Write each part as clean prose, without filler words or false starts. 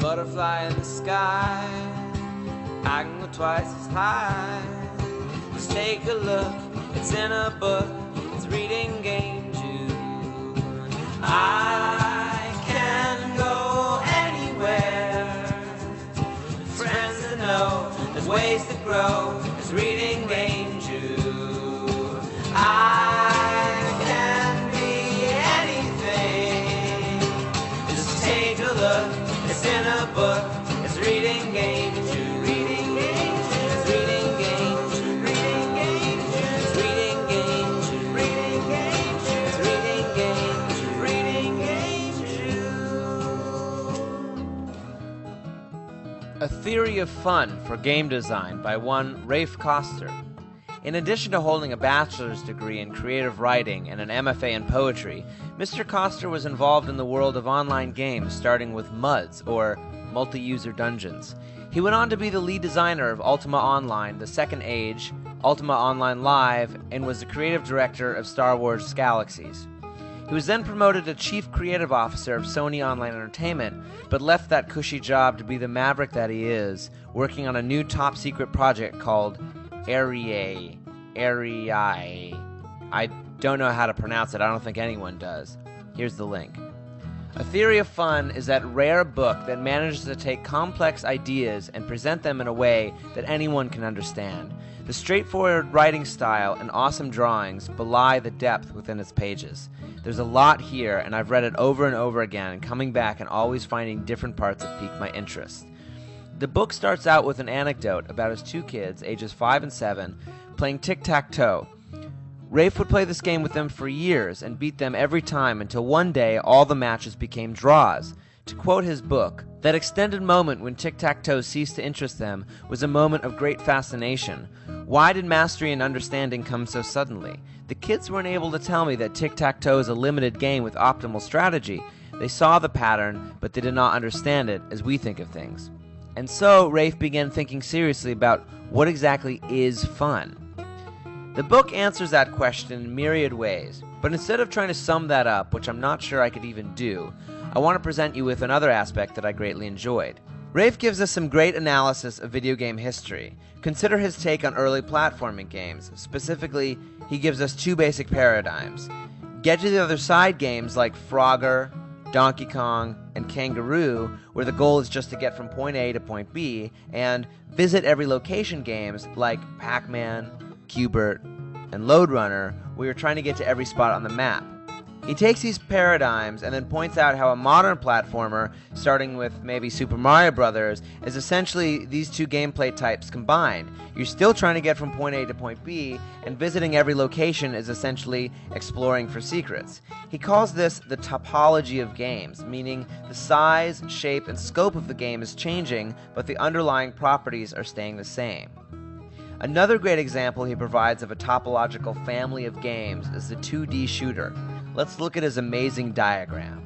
butterfly in the sky. I can go twice as high. Just take a look, it's in a book, it's reading GameJew. I can go anywhere. Friends that know there's ways to grow, it's reading GameJew. I can be anything. Just take a look, it's in a book, it's reading GameJew. Reading GameJew, it's reading GameJew. Reading GameJew, it's reading GameJew. Reading GameJew, it's reading GameJew. Reading GameJew. A Theory of Fun for Game Design by one Raph Koster. In addition to holding a bachelor's degree in creative writing and an MFA in poetry, Mr. Koster was involved in the world of online games, starting with MUDs, or multi-user dungeons. He went on to be the lead designer of Ultima Online, The Second Age, Ultima Online Live, and was the creative director of Star Wars Galaxies. He was then promoted to Chief Creative Officer of Sony Online Entertainment, but left that cushy job to be the maverick that he is, working on a new top-secret project called Arii. I don't know how to pronounce it. I don't think anyone does. Here's the link. A Theory of Fun is that rare book that manages to take complex ideas and present them in a way that anyone can understand. The straightforward writing style and awesome drawings belie the depth within its pages. There's a lot here, and I've read it over and over again, coming back and always finding different parts that pique my interest. The book starts out with an anecdote about his two kids, ages 5 and 7, playing tic-tac-toe. Raph would play this game with them for years and beat them every time until one day all the matches became draws. To quote his book, that extended moment when tic-tac-toe ceased to interest them was a moment of great fascination. Why did mastery and understanding come so suddenly? The kids weren't able to tell me that tic-tac-toe is a limited game with optimal strategy. They saw the pattern, but they did not understand it as we think of things. And so Raph began thinking seriously about what exactly is fun. The book answers that question in myriad ways, but instead of trying to sum that up, which I'm not sure I could even do, I want to present you with another aspect that I greatly enjoyed. Raph gives us some great analysis of video game history. Consider his take on early platforming games. Specifically, he gives us two basic paradigms. Get to the other side games like Frogger, Donkey Kong, and Kangaroo, where the goal is just to get from point A to point B, and visit every location games like Pac-Man, Q*bert, and Lode Runner, where you're trying to get to every spot on the map. He takes these paradigms and then points out how a modern platformer, starting with maybe Super Mario Bros., is essentially these two gameplay types combined. You're still trying to get from point A to point B, and visiting every location is essentially exploring for secrets. He calls this the topology of games, meaning the size, shape, and scope of the game is changing, but the underlying properties are staying the same. Another great example he provides of a topological family of games is the 2D shooter. Let's look at his amazing diagram.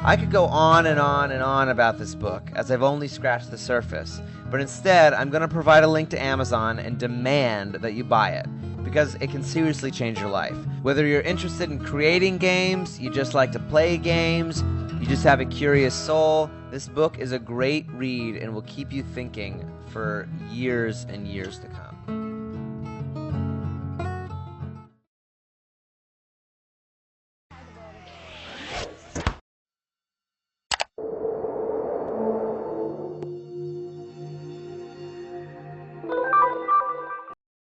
I could go on and on and on about this book, as I've only scratched the surface, but instead I'm going to provide a link to Amazon and demand that you buy it, because it can seriously change your life. Whether you're interested in creating games, you just like to play games, you just have a curious soul, this book is a great read and will keep you thinking for years and years to come.